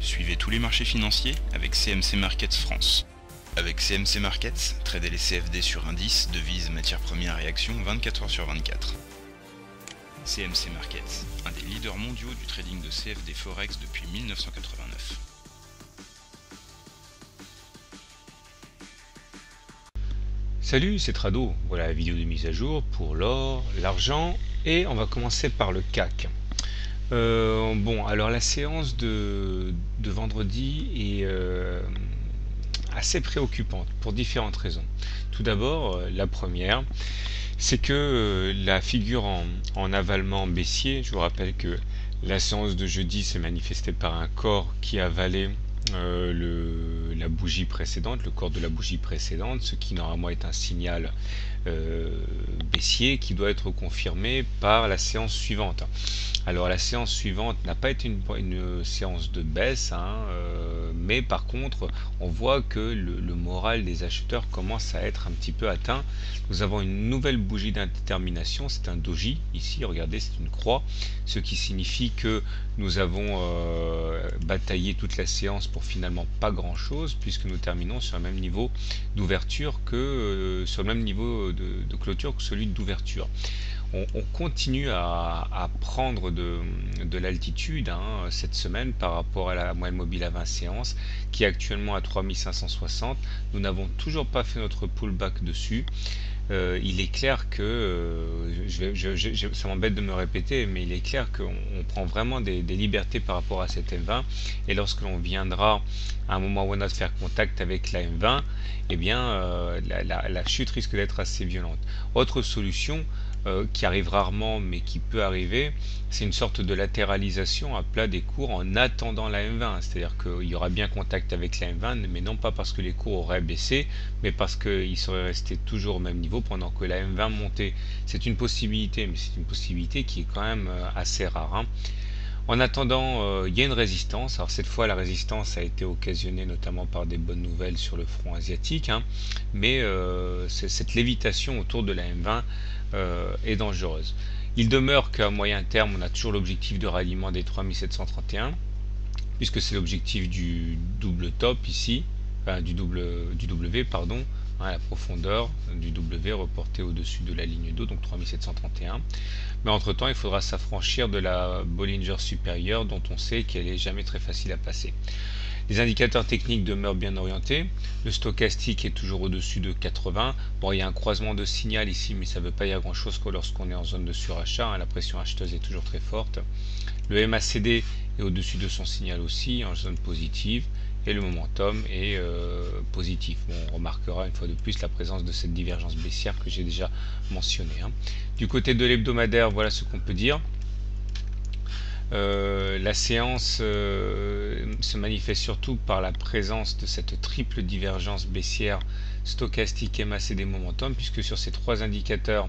Suivez tous les marchés financiers avec CMC Markets France. Avec CMC Markets, tradez les CFD sur indices, devises, matières premières et actions 24 heures sur 24. CMC Markets, un des leaders mondiaux du trading de CFD Forex depuis 1989. Salut, c'est Trado. Voilà la vidéo de mise à jour pour l'or, l'argent et on va commencer par le CAC. Bon, alors la séance de vendredi est assez préoccupante pour différentes raisons. Tout d'abord, la première, c'est que la figure en avalement baissier, je vous rappelle que la séance de jeudi s'est manifestée par un corps qui avalait la bougie précédente, le corps de la bougie précédente, ce qui normalement est un signal baissier qui doit être confirmé par la séance suivante. Alors la séance suivante n'a pas été une séance de baisse, mais par contre on voit que le moral des acheteurs commence à être un petit peu atteint. Nous avons une nouvelle bougie d'indétermination, c'est un doji, ici regardez c'est une croix, ce qui signifie que nous avons bataillé toute la séance pour finalement pas grand chose, puisque nous terminons sur le même niveau d'ouverture que sur le même niveau de clôture que celui d'ouverture. On continue à prendre de l'altitude cette semaine par rapport à la moyenne mobile à 20 séances qui est actuellement à 3560. Nous n'avons toujours pas fait notre pullback dessus. Il est clair que, ça m'embête de me répéter, mais il est clair qu'on prend vraiment des libertés par rapport à cette M20, et lorsque l'on viendra à un moment ou à un autre faire contact avec la M20, eh bien la chute risque d'être assez violente. Autre solution qui arrive rarement mais qui peut arriver, c'est une sorte de latéralisation à plat des cours en attendant la M20, c'est-à-dire qu'il y aura bien contact avec la M20, mais non pas parce que les cours auraient baissé, mais parce qu'ils seraient restés toujours au même niveau pendant que la M20 montait. C'est une possibilité, mais c'est une possibilité qui est quand même assez rare. En attendant, il y a une résistance. Alors cette fois, la résistance a été occasionnée notamment par des bonnes nouvelles sur le front asiatique, mais cette lévitation autour de la M20 est dangereuse. Il demeure qu'à moyen terme, on a toujours l'objectif de ralliement des 3731, puisque c'est l'objectif du double top ici, enfin, du W, pardon, la profondeur du W reportée au-dessus de la ligne d'eau, donc 3731. Mais entre-temps, il faudra s'affranchir de la Bollinger supérieure, dont on sait qu'elle est jamais très facile à passer. Les indicateurs techniques demeurent bien orientés. Le stochastique est toujours au-dessus de 80. Bon, il y a un croisement de signal ici, mais ça ne veut pas dire grand-chose que lorsqu'on est en zone de surachat. La pression acheteuse est toujours très forte. Le MACD est au-dessus de son signal aussi, en zone positive. Et le momentum est positif. Bon, on remarquera une fois de plus la présence de cette divergence baissière que j'ai déjà mentionnée. Du côté de l'hebdomadaire, voilà ce qu'on peut dire. La séance se manifeste surtout par la présence de cette triple divergence baissière stochastique, MACD, momentum, puisque sur ces trois indicateurs,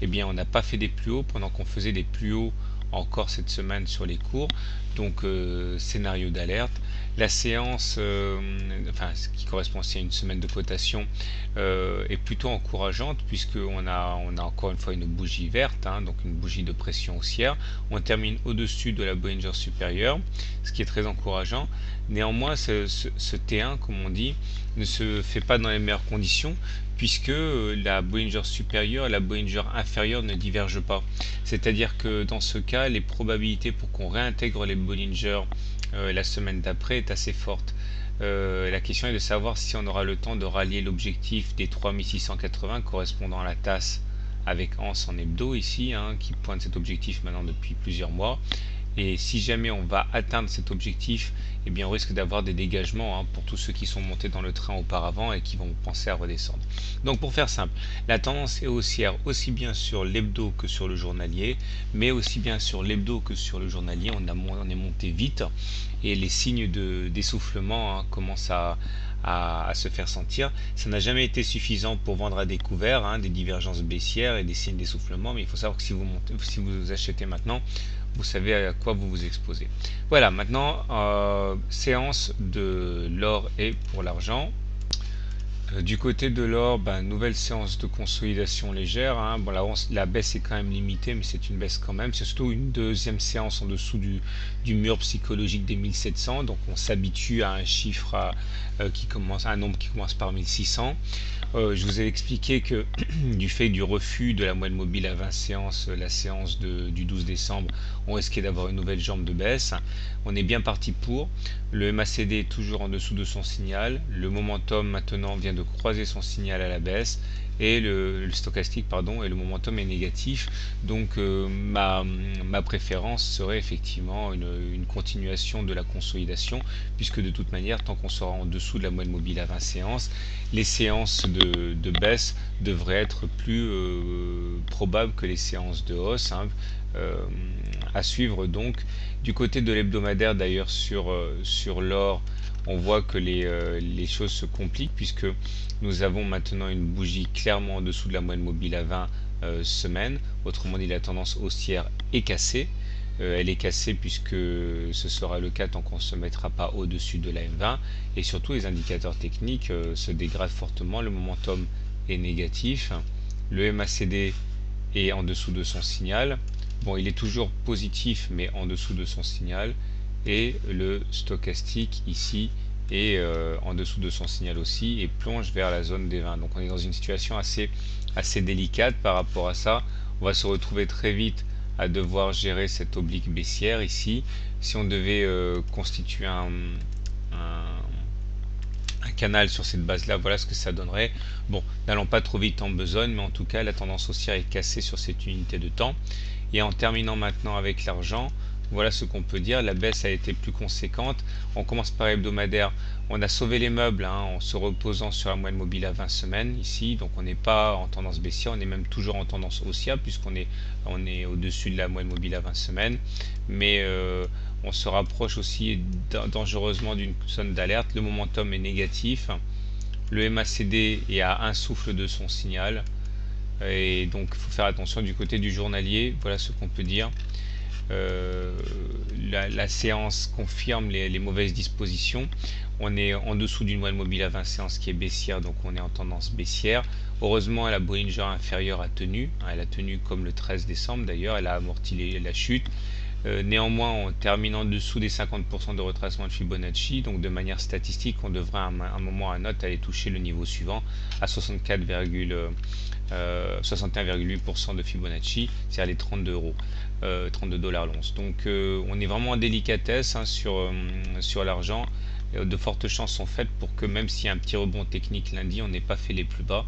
eh bien, on n'a pas fait des plus hauts pendant qu'on faisait des plus hauts encore cette semaine sur les cours. Donc scénario d'alerte. La séance, enfin ce qui correspond aussi à une semaine de cotation, est plutôt encourageante, puisqu'on a encore une fois une bougie verte, donc une bougie de pression haussière. On termine au-dessus de la Bollinger supérieure, ce qui est très encourageant. Néanmoins, ce T1, comme on dit, ne se fait pas dans les meilleures conditions, puisque la Bollinger supérieure et la Bollinger inférieure ne divergent pas. C'est-à-dire que dans ce cas, les probabilités pour qu'on réintègre les Bollinger la semaine d'après est assez forte. La question est de savoir si on aura le temps de rallier l'objectif des 3680 correspondant à la tasse avec Hans en hebdo ici, qui pointe cet objectif maintenant depuis plusieurs mois. Et si jamais on va atteindre cet objectif, eh bien on risque d'avoir des dégagements pour tous ceux qui sont montés dans le train auparavant et qui vont penser à redescendre. Donc pour faire simple, la tendance est haussière aussi bien sur l'hebdo que sur le journalier, mais aussi bien sur l'hebdo que sur le journalier, on est monté vite et les signes d'essoufflement commencent à se faire sentir. Ça n'a jamais été suffisant pour vendre à découvert, des divergences baissières et des signes d'essoufflement, mais il faut savoir que si vous achetez maintenant, vous savez à quoi vous vous exposez. Voilà, maintenant séance de l'or et pour l'argent. Du côté de l'or, nouvelle séance de consolidation légère, hein. Bon, la baisse est quand même limitée, mais c'est une baisse quand même. C'est surtout une deuxième séance en dessous du mur psychologique des 1700. Donc on s'habitue à un chiffre un nombre qui commence par 1600. Je vous ai expliqué que du fait du refus de la moyenne mobile à 20 séances, la séance du 12 décembre, on risquait d'avoir une nouvelle jambe de baisse. On est bien parti pour. Le MACD est toujours en dessous de son signal. Le momentum maintenant vient de croiser son signal à la baisse. Et le stochastique, pardon, et le momentum est négatif. Donc ma préférence serait effectivement une continuation de la consolidation, puisque de toute manière, tant qu'on sera en dessous de la moyenne mobile à 20 séances, les séances de baisse devraient être plus probables que les séances de hausse, hein. À suivre donc. Du côté de l'hebdomadaire d'ailleurs sur l'or, on voit que les choses se compliquent, puisque nous avons maintenant une bougie clairement en dessous de la moyenne mobile à 20 semaines. Autrement dit, la tendance haussière est cassée. Elle est cassée puisque ce sera le cas tant qu'on ne se mettra pas au-dessus de la M20, et surtout les indicateurs techniques se dégradent fortement. Le momentum est négatif, le MACD est en dessous de son signal. Bon, il est toujours positif mais en dessous de son signal, et le stochastique ici est en dessous de son signal aussi et plonge vers la zone des 20. Donc on est dans une situation assez délicate par rapport à ça. On va se retrouver très vite à devoir gérer cette oblique baissière ici. Si on devait constituer un canal sur cette base là, voilà ce que ça donnerait. Bon, n'allons pas trop vite en besogne, mais en tout cas la tendance haussière est cassée sur cette unité de temps. Et en terminant maintenant avec l'argent, voilà ce qu'on peut dire. La baisse a été plus conséquente. On commence par hebdomadaire. On a sauvé les meubles, hein, en se reposant sur la moyenne mobile à 20 semaines ici. Donc on n'est pas en tendance baissière, on est même toujours en tendance haussière, puisqu'on est au-dessus de la moyenne mobile à 20 semaines. Mais on se rapproche aussi dangereusement d'une zone d'alerte. Le momentum est négatif. Le MACD est à un souffle de son signal. Et donc il faut faire attention du côté du journalier. Voilà ce qu'on peut dire. La séance confirme les mauvaises dispositions. On est en dessous d'une moyenne mobile à 20 séances qui est baissière, donc on est en tendance baissière. Heureusement, la Bollinger inférieure a tenu, hein, elle a tenu comme le 13 décembre d'ailleurs, elle a amorti la chute. Néanmoins, on termine en dessous des 50% de retracement de Fibonacci, donc de manière statistique, on devrait à un moment ou à un autre aller toucher le niveau suivant à 61,8% de Fibonacci, c'est-à-dire les 32 euros. 32 $ l'once. Donc on est vraiment en délicatesse, hein, sur l'argent. De fortes chances sont faites pour que, même s'il y a un petit rebond technique lundi, on n'ait pas fait les plus bas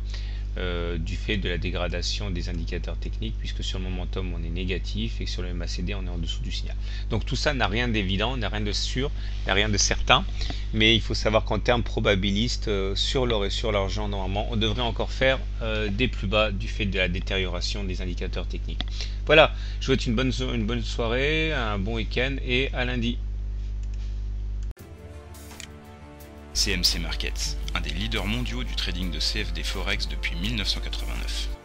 du fait de la dégradation des indicateurs techniques, puisque sur le momentum on est négatif et sur le MACD on est en dessous du signal. Donc tout ça n'a rien d'évident, n'a rien de sûr, n'a rien de certain, mais il faut savoir qu'en termes probabilistes, sur l'or et sur l'argent, normalement on devrait encore faire des plus bas du fait de la détérioration des indicateurs techniques. Voilà, je vous souhaite une bonne soirée, un bon week-end et à lundi. CMC Markets, un des leaders mondiaux du trading de CFD Forex depuis 1989.